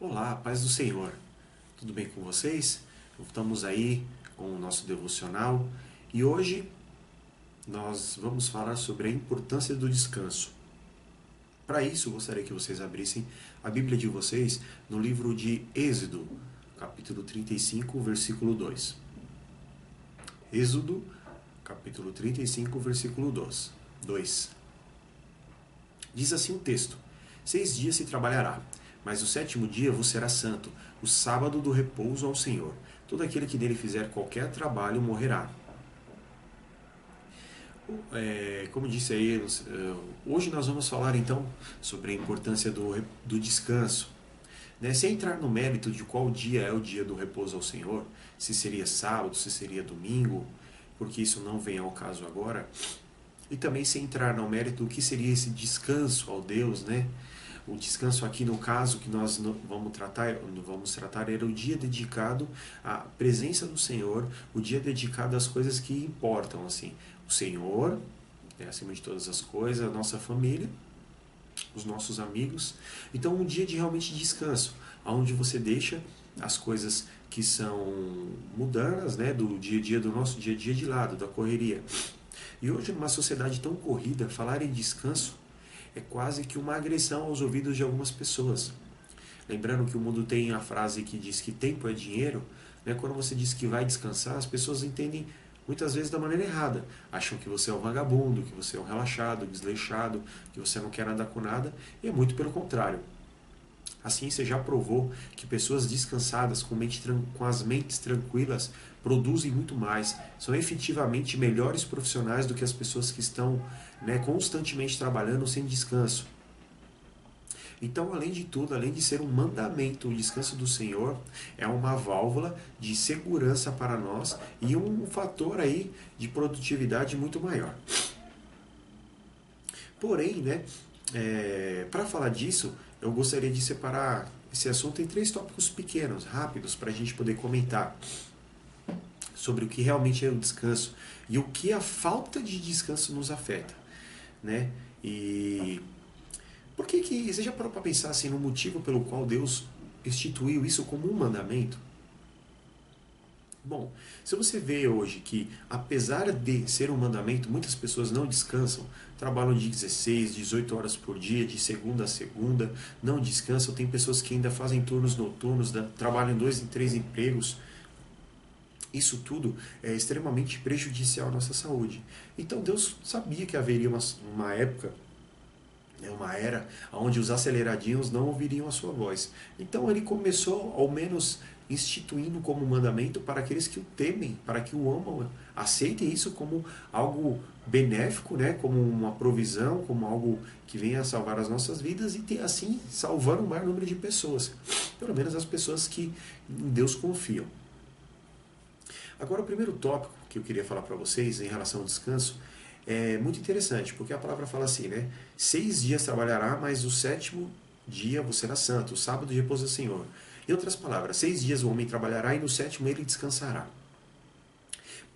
Olá, paz do Senhor. Tudo bem com vocês? Estamos aí com o nosso devocional e hoje nós vamos falar sobre a importância do descanso. Para isso, gostaria que vocês abrissem a Bíblia de vocês no livro de Êxodo, capítulo 35, versículo 2. Êxodo, capítulo 35, versículo 2. Diz assim o texto: 6 dias se trabalhará, mas o sétimo dia vos será santo, o sábado do repouso ao Senhor. Todo aquele que nele fizer qualquer trabalho morrerá. Como disse aí, hoje nós vamos falar então sobre a importância do descanso. Sem entrar no mérito de qual dia é o dia do repouso ao Senhor, se seria sábado, se seria domingo, porque isso não vem ao caso agora, e também sem entrar no mérito do que seria esse descanso ao Deus, né? O descanso aqui no caso que nós vamos tratar era o dia dedicado à presença do Senhor, o dia dedicado às coisas que importam, assim, o Senhor, acima de todas as coisas, a nossa família, os nossos amigos. Então um dia de realmente descanso, onde você deixa as coisas que são mudanas, né, do dia a dia, do nosso dia a dia de lado, da correria. E hoje, numa sociedade tão corrida, falar em descanso é quase que uma agressão aos ouvidos de algumas pessoas. Lembrando que o mundo tem a frase que diz que tempo é dinheiro, né? Quando você diz que vai descansar, as pessoas entendem muitas vezes da maneira errada. Acham que você é um vagabundo, que você é um relaxado, desleixado, que você não quer nada com nada, e é muito pelo contrário. A ciência já provou que pessoas descansadas, com as mentes tranquilas, produzem muito mais, são efetivamente melhores profissionais do que as pessoas que estão, constantemente trabalhando sem descanso. Então, além de tudo, além de ser um mandamento, o descanso do Senhor é uma válvula de segurança para nós e um fator aí de produtividade muito maior. Porém, para falar disso, eu gostaria de separar esse assunto em 3 tópicos pequenos, rápidos, para a gente poder comentar sobre o que realmente é o descanso e o que a falta de descanso nos afeta, né? E por que você já parou para pensar assim no motivo pelo qual Deus instituiu isso como um mandamento? Bom, se você vê hoje que, apesar de ser um mandamento, muitas pessoas não descansam, trabalham de 16, 18 horas por dia, de segunda a segunda, não descansam, tem pessoas que ainda fazem turnos noturnos, trabalham em 2 e 3 empregos, isso tudo é extremamente prejudicial à nossa saúde. Então Deus sabia que haveria uma época, uma era onde os aceleradinhos não ouviriam a sua voz. Então ele começou, ao menos, instituindo como mandamento para aqueles que o temem, para que o amam, aceitem isso como algo benéfico, como uma provisão, como algo que venha a salvar as nossas vidas e assim salvando o maior número de pessoas, pelo menos as pessoas que em Deus confiam. Agora, o primeiro tópico que eu queria falar para vocês em relação ao descanso é muito interessante, porque a palavra fala assim, 6 dias trabalhará, mas o sétimo dia você será santo, o sábado de repouso do Senhor. Em outras palavras, 6 dias o homem trabalhará e no sétimo ele descansará.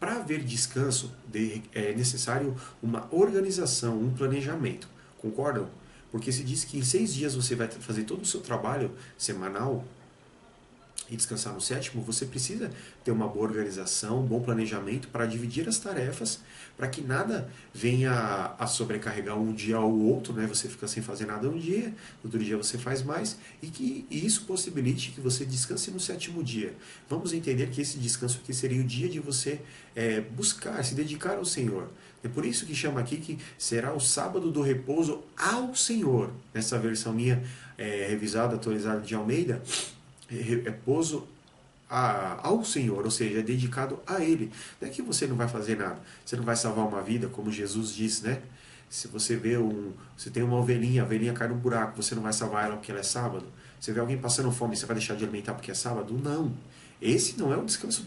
Para haver descanso, é necessário uma organização, um planejamento. Concordam? Porque se diz que em 6 dias você vai fazer todo o seu trabalho semanal e descansar no sétimo, você precisa ter uma boa organização, um bom planejamento para dividir as tarefas, para que nada venha a sobrecarregar um dia ou outro, você fica sem fazer nada um dia, no outro dia você faz mais, e que isso possibilite que você descanse no sétimo dia. Vamos entender que esse descanso aqui seria o dia de você buscar, se dedicar ao Senhor. É por isso que chama aqui que será o sábado do repouso ao Senhor. Nessa versão minha revisada, atualizada de Almeida, repouso ao Senhor, ou seja, é dedicado a Ele. Não é que você não vai fazer nada, você não vai salvar uma vida, como Jesus diz, Se você você tem uma ovelhinha, a ovelhinha cai no buraco, você não vai salvar ela porque ela é sábado. Você vê alguém passando fome, você vai deixar de alimentar porque é sábado? Não. Esse não é um descanso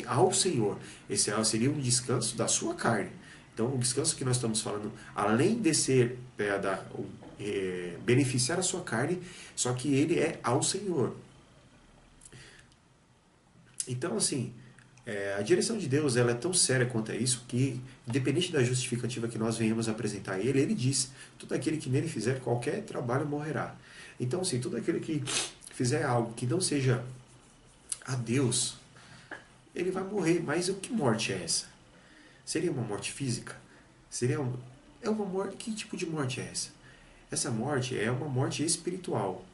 ao Senhor. Esse seria um descanso da sua carne. Então, o descanso que nós estamos falando, além de ser beneficiar a sua carne, só que ele é ao Senhor. Então, assim, a direção de Deus ela é tão séria quanto a isso que, independente da justificativa que nós venhamos apresentar a Ele, Ele diz: todo aquele que nele fizer qualquer trabalho morrerá. Então, assim, todo aquele que fizer algo que não seja a Deus, ele vai morrer. Mas que morte é essa? Seria uma morte física? É uma morte. Que tipo de morte é essa? Essa morte é uma morte espiritual.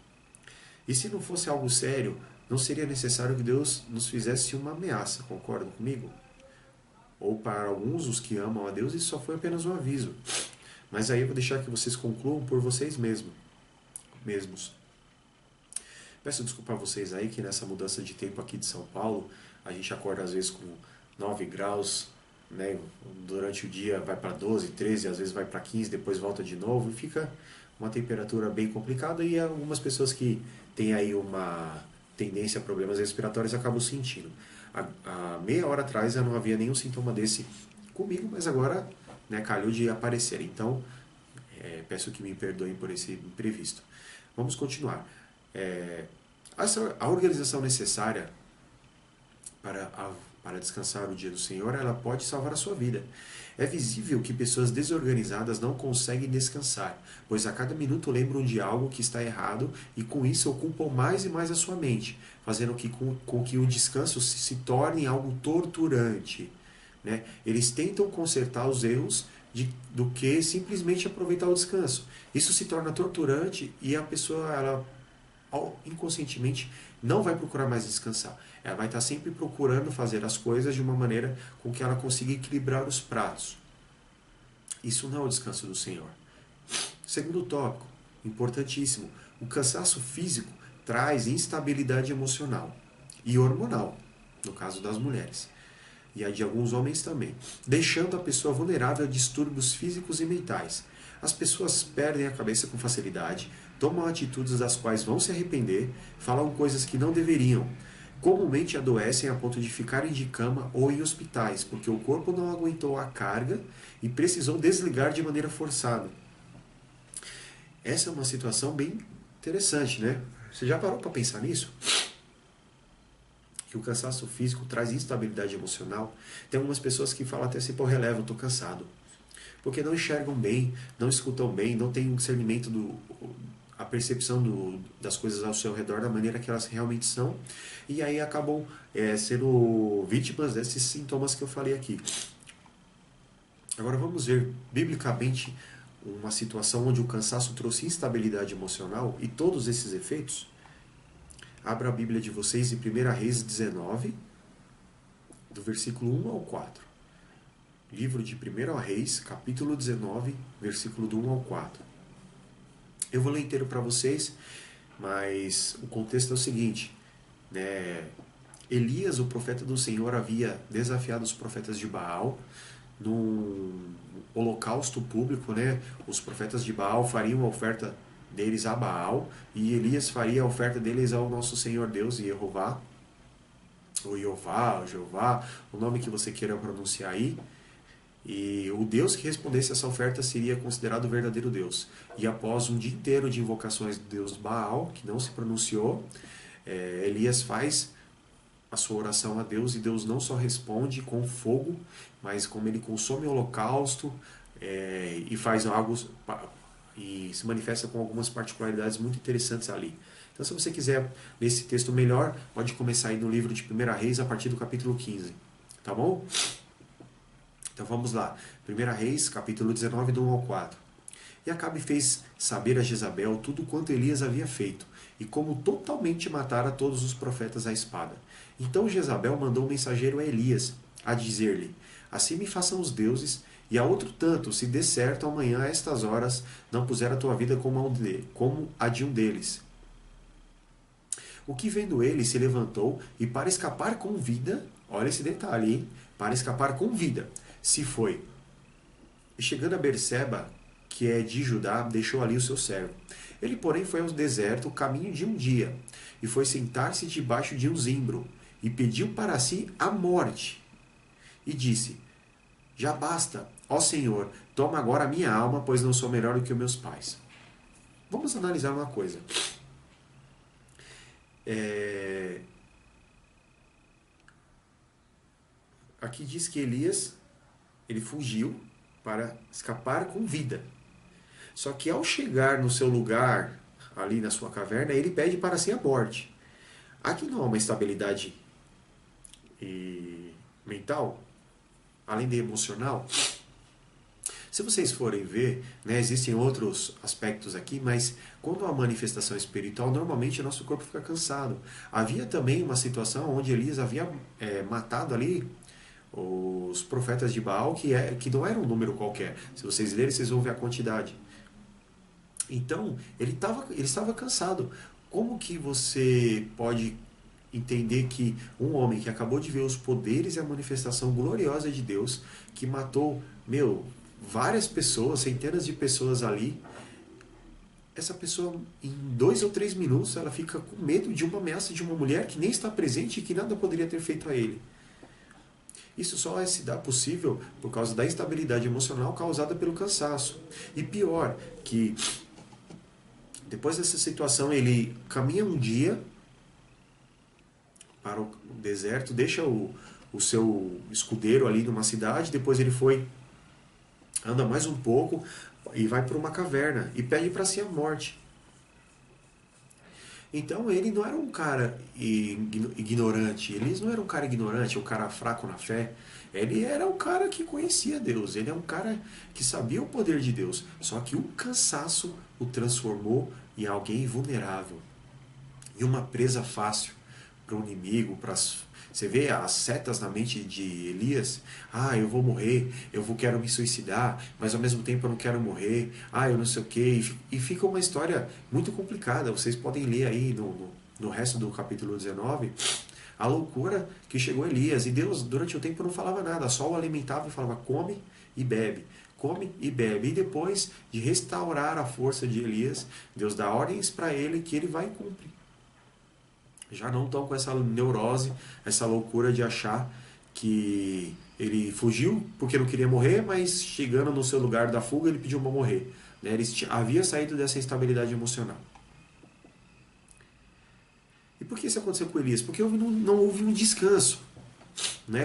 E se não fosse algo sério, não seria necessário que Deus nos fizesse uma ameaça, concordam comigo? Ou para alguns, os que amam a Deus, isso só foi apenas um aviso. Mas aí eu vou deixar que vocês concluam por vocês mesmos. Peço desculpa a vocês aí que nessa mudança de tempo aqui de São Paulo, a gente acorda às vezes com 9 graus, né? Durante o dia vai para 12, 13, às vezes vai para 15, depois volta de novo e fica uma temperatura bem complicada e algumas pessoas que têm aí uma tendência a problemas respiratórios acabam sentindo. Há meia hora atrás eu não havia nenhum sintoma desse comigo, mas agora, né, calhou de aparecer. Então, peço que me perdoem por esse imprevisto. Vamos continuar. A organização necessária para descansar o dia do Senhor, ela pode salvar a sua vida. É visível que pessoas desorganizadas não conseguem descansar, pois a cada minuto lembram de algo que está errado e com isso ocupam mais e mais a sua mente, fazendo com que o descanso se torne algo torturante. Né? Eles tentam consertar os erros do que simplesmente aproveitar o descanso. Isso se torna torturante e a pessoa, ela inconscientemente, não vai procurar mais descansar. Ela vai estar sempre procurando fazer as coisas de uma maneira com que ela consiga equilibrar os pratos. Isso não é o descanso do Senhor. Segundo tópico, importantíssimo, o cansaço físico traz instabilidade emocional e hormonal, no caso das mulheres, e a de alguns homens também, deixando a pessoa vulnerável a distúrbios físicos e mentais. As pessoas perdem a cabeça com facilidade, tomam atitudes das quais vão se arrepender, falam coisas que não deveriam. Comumente adoecem a ponto de ficarem de cama ou em hospitais, porque o corpo não aguentou a carga e precisou desligar de maneira forçada. Essa é uma situação bem interessante, né? Você já parou para pensar nisso? Que o cansaço físico traz instabilidade emocional. Tem algumas pessoas que falam até assim, pô, releva, eu tô cansado. Porque não enxergam bem, não escutam bem, não têm um discernimento a percepção das coisas ao seu redor da maneira que elas realmente são, e aí acabam sendo vítimas desses sintomas que eu falei aqui. Agora vamos ver, biblicamente, uma situação onde o cansaço trouxe instabilidade emocional e todos esses efeitos. Abra a Bíblia de vocês em 1 Reis 19, do versículo 1 ao 4. Livro de 1 Reis, capítulo 19, versículo do 1 ao 4. Eu vou ler inteiro para vocês, mas o contexto é o seguinte, né? Elias, o profeta do Senhor, havia desafiado os profetas de Baal num holocausto público, né? Os profetas de Baal fariam a oferta deles a Baal e Elias faria a oferta deles ao nosso Senhor Deus, Jeová, ou Jeová, o nome que você queira pronunciar aí. E o Deus que respondesse essa oferta seria considerado o verdadeiro Deus. E após um dia inteiro de invocações do Deus Baal, que não se pronunciou, Elias faz a sua oração a Deus, e Deus não só responde com fogo, mas como ele consome o holocausto e faz algo e se manifesta com algumas particularidades muito interessantes ali. Então, se você quiser ler esse texto melhor, pode começar aí no livro de 1 Reis, a partir do capítulo 15. Tá bom? Então vamos lá. 1 Reis, capítulo 19, do 1 ao 4. E Acabe fez saber a Jezabel tudo quanto Elias havia feito, e como totalmente matara todos os profetas à espada. Então Jezabel mandou um mensageiro a Elias, a dizer-lhe: assim me façam os deuses, e a outro tanto, se der certo amanhã a estas horas, não puser a tua vida como a de um deles. O que vendo ele se levantou, e para escapar com vida, olha esse detalhe, hein? Para escapar com vida, se foi. E chegando a Berseba, que é de Judá, deixou ali o seu servo. Ele, porém, foi ao deserto o caminho de um dia, e foi sentar-se debaixo de um zimbro, e pediu para si a morte. E disse: já basta, ó Senhor, toma agora a minha alma, pois não sou melhor do que os meus pais. Vamos analisar uma coisa. Aqui diz que Elias, ele fugiu para escapar com vida. Só que ao chegar no seu lugar, ali na sua caverna, ele pede para si a morte. Aqui não há uma estabilidade mental, além de emocional. Se vocês forem ver, né, existem outros aspectos aqui, mas quando há manifestação espiritual, normalmente o nosso corpo fica cansado. Havia também uma situação onde Elias havia matado ali os profetas de Baal, que não era um número qualquer. Se vocês lerem, vocês vão ver a quantidade. Então, ele estava cansado. Como que você pode entender que um homem que acabou de ver os poderes e a manifestação gloriosa de Deus, que matou, várias pessoas, centenas de pessoas ali, essa pessoa, em 2 ou 3 minutos, ela fica com medo de uma ameaça de uma mulher que nem está presente e que nada poderia ter feito a ele. Isso só se dá possível por causa da instabilidade emocional causada pelo cansaço. E pior, que depois dessa situação ele caminha um dia para o deserto, deixa o seu escudeiro ali numa cidade, depois ele anda mais um pouco e vai para uma caverna e pede para si a morte. Então ele não era um cara ignorante, Elias não era um cara ignorante, um cara fraco na fé. Ele era um cara que conhecia Deus, ele é um cara que sabia o poder de Deus. Só que o cansaço o transformou em alguém vulnerável, em uma presa fácil para o inimigo, você vê as setas na mente de Elias. Eu vou morrer, quero me suicidar, mas ao mesmo tempo eu não quero morrer. Eu não sei o que. E fica uma história muito complicada. Vocês podem ler aí no resto do capítulo 19 a loucura que chegou a Elias. E Deus, durante o tempo, não falava nada, só o alimentava e falava: come e bebe. Come e bebe. E depois de restaurar a força de Elias, Deus dá ordens para ele que ele vai cumprir. Já não estão com essa neurose, essa loucura de achar que ele fugiu porque não queria morrer, mas chegando no seu lugar da fuga ele pediu para morrer. Ele havia saído dessa instabilidade emocional. E por que isso aconteceu com Elias? Porque não houve um descanso.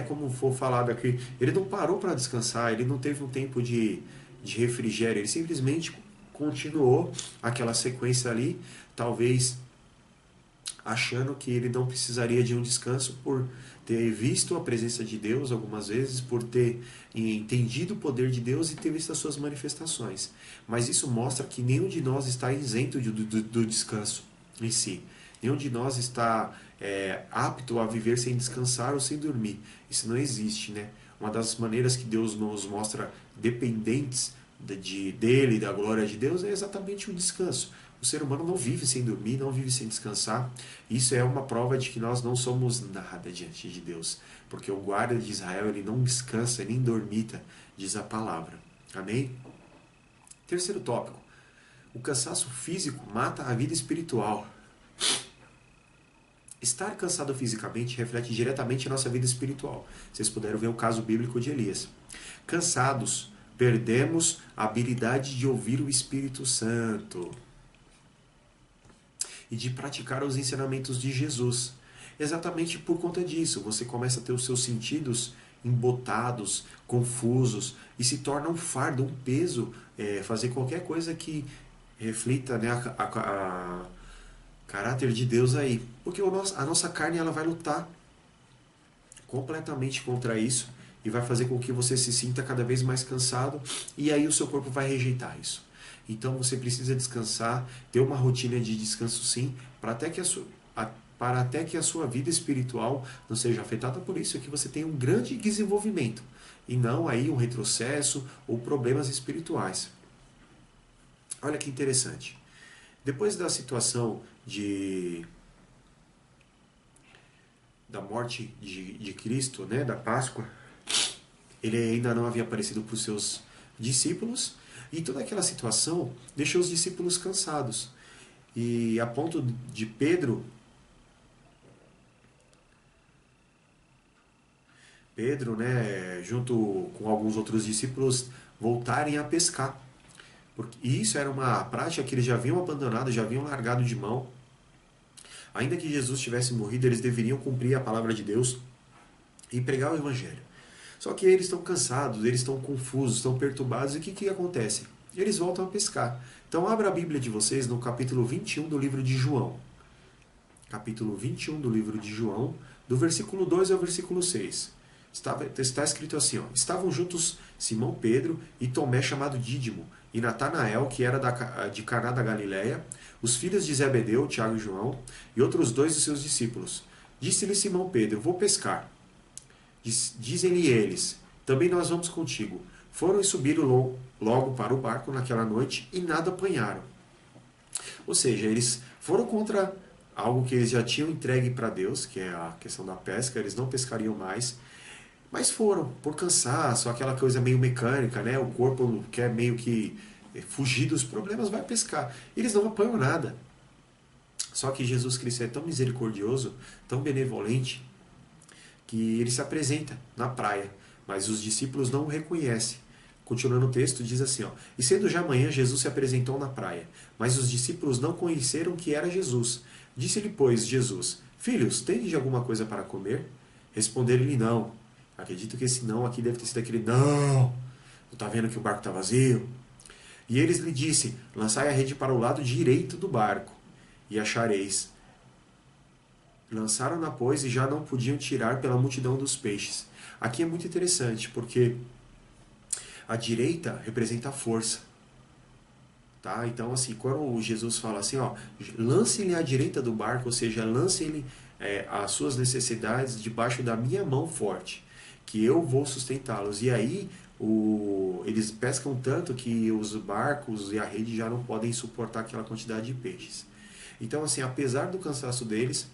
Como for falado aqui, ele não parou para descansar, ele não teve um tempo de refrigério, ele simplesmente continuou aquela sequência ali, talvez achando que ele não precisaria de um descanso por ter visto a presença de Deus algumas vezes, por ter entendido o poder de Deus e ter visto as suas manifestações. Mas isso mostra que nenhum de nós está isento do descanso em si. Nenhum de nós está apto a viver sem descansar ou sem dormir. Isso não existe, né? Uma das maneiras que Deus nos mostra dependentes dele, da glória de Deus, é exatamente o descanso. O ser humano não vive sem dormir, não vive sem descansar. Isso é uma prova de que nós não somos nada diante de Deus. Porque o guarda de Israel, ele não descansa nem dormita, diz a palavra. Amém? Terceiro tópico. O cansaço físico mata a vida espiritual. Estar cansado fisicamente reflete diretamente a nossa vida espiritual. Vocês puderam ver o caso bíblico de Elias. Cansados, perdemos a habilidade de ouvir o Espírito Santo e de praticar os ensinamentos de Jesus. Exatamente por conta disso, você começa a ter os seus sentidos embotados, confusos, e se torna um fardo, um peso, fazer qualquer coisa que reflita, né, a caráter de Deus aí. Porque a nossa carne ela vai lutar completamente contra isso e vai fazer com que você se sinta cada vez mais cansado, e aí o seu corpo vai rejeitar isso. Então você precisa descansar, ter uma rotina de descanso sim, para até que a sua vida espiritual não seja afetada por isso, que você tenha um grande desenvolvimento e não aí um retrocesso ou problemas espirituais. Olha que interessante. Depois da situação da morte de Cristo, né, da Páscoa, ele ainda não havia aparecido para os seus discípulos, e toda aquela situação deixou os discípulos cansados. E a ponto de Pedro, né, junto com alguns outros discípulos, voltarem a pescar. E isso era uma prática que eles já haviam abandonado, já haviam largado de mão. Ainda que Jesus tivesse morrido, eles deveriam cumprir a palavra de Deus e pregar o Evangelho. Só que eles estão cansados, eles estão confusos, estão perturbados, e o que acontece? eles voltam a pescar. Então abra a Bíblia de vocês no capítulo 21 do livro de João. Capítulo 21 do livro de João, do versículo 2 ao versículo 6. Está escrito assim, ó: estavam juntos Simão Pedro e Tomé chamado Dídimo, e Natanael, que era de Caná da Galileia, os filhos de Zebedeu, Tiago e João, e outros dois de seus discípulos. Disse-lhe Simão Pedro: vou pescar. Dizem-lhe eles: também nós vamos contigo. Foram e subiram logo para o barco naquela noite e nada apanharam. Ou seja, eles foram contra algo que eles já tinham entregue para Deus, que é a questão da pesca, eles não pescariam mais, mas foram por cansaço, aquela coisa meio mecânica, né? O corpo quer meio que fugir dos problemas, vai pescar. Eles não apanham nada. Só que Jesus Cristo é tão misericordioso, tão benevolente, que ele se apresenta na praia, mas os discípulos não o reconhecem. Continuando o texto, diz assim, ó: e sendo já manhã, Jesus se apresentou na praia, mas os discípulos não conheceram que era Jesus. Disse-lhe, pois, Jesus: filhos, tendes alguma coisa para comer? Responderam-lhe, não. Acredito que esse não aqui deve ter sido aquele não está vendo que o barco está vazio? E eles lhe disse: lançai a rede para o lado direito do barco, e achareis. Lançaram-na, pois, e já não podiam tirar pela multidão dos peixes. Aqui é muito interessante, porque a direita representa a força. Tá? Então, assim, quando Jesus fala assim, ó, lance-lhe à direita do barco, ou seja, lance-lhe as suas necessidades debaixo da minha mão forte, que eu vou sustentá-los. E aí, eles pescam tanto que os barcos e a rede já não podem suportar aquela quantidade de peixes. Então, assim, apesar do cansaço deles,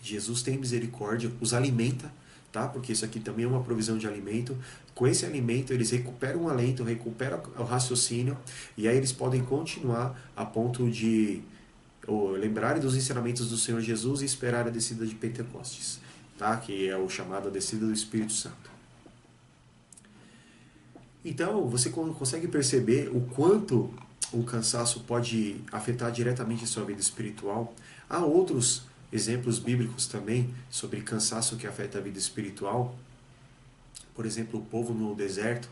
Jesus tem misericórdia, os alimenta, tá? Porque isso aqui também é uma provisão de alimento. Com esse alimento eles recuperam o alento, recuperam o raciocínio, e aí eles podem continuar a ponto de lembrarem dos ensinamentos do Senhor Jesus e esperar a descida de Pentecostes, tá? Que é o chamado a descida do Espírito Santo. Então você consegue perceber o quanto o cansaço pode afetar diretamente a sua vida espiritual. Há outros exemplos bíblicos também sobre cansaço que afeta a vida espiritual. Por exemplo, o povo no deserto,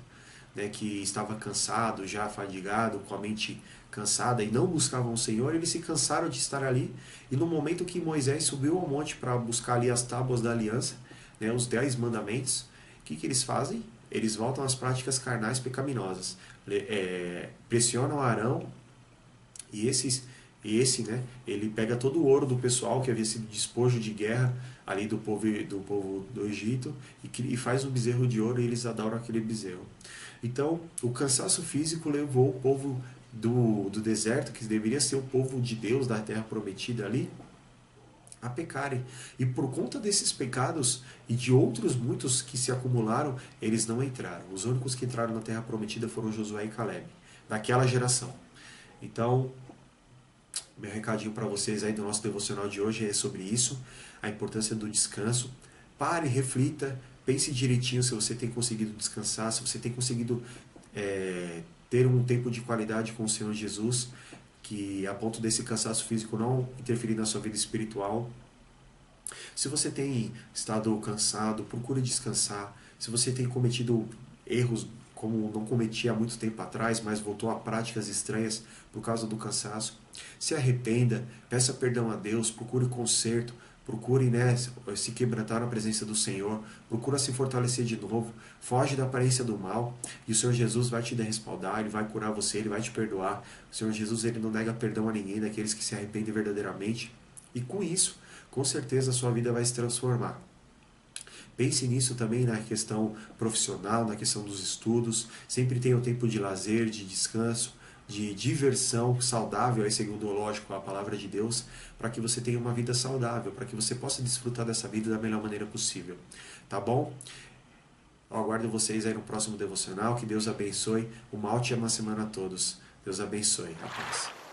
né, que estava cansado, já fadigado, com a mente cansada e não buscavam o Senhor, eles se cansaram de estar ali. E no momento que Moisés subiu ao monte para buscar ali as tábuas da aliança, né, os 10 mandamentos, o que eles fazem? Eles voltam às práticas carnais pecaminosas. Pressionam Arão e esse, né, ele pega todo o ouro do pessoal que havia sido despojo de guerra ali do povo do Egito e faz um bezerro de ouro, e eles adoram aquele bezerro. Então, o cansaço físico levou o povo do deserto, que deveria ser o povo de Deus, da terra prometida ali, a pecarem. E por conta desses pecados e de outros muitos que se acumularam, eles não entraram. Os únicos que entraram na terra prometida foram Josué e Caleb, daquela geração. Então, meu recadinho para vocês aí do nosso devocional de hoje é sobre isso, a importância do descanso. Pare, reflita, pense direitinho se você tem conseguido descansar, se você tem conseguido ter um tempo de qualidade com o Senhor Jesus, que a ponto desse cansaço físico não interferir na sua vida espiritual. Se você tem estado cansado, procure descansar. Se você tem cometido erros como não cometia há muito tempo atrás, mas voltou a práticas estranhas por causa do cansaço, se arrependa, peça perdão a Deus, procure conserto, procure, né, se quebrantar na presença do Senhor, procura se fortalecer de novo, foge da aparência do mal, e o Senhor Jesus vai te respaldar, Ele vai curar você, Ele vai te perdoar. O Senhor Jesus, Ele não nega perdão a ninguém, daqueles que se arrependem verdadeiramente, e com isso, com certeza a sua vida vai se transformar. Pense nisso também na questão profissional, na questão dos estudos. Sempre tenha o tempo de lazer, de descanso, de diversão saudável, aí segundo, lógico, a palavra de Deus, para que você tenha uma vida saudável, para que você possa desfrutar dessa vida da melhor maneira possível. Tá bom? Eu aguardo vocês aí no próximo devocional. Que Deus abençoe. Uma ótima semana a todos. Deus abençoe. A paz.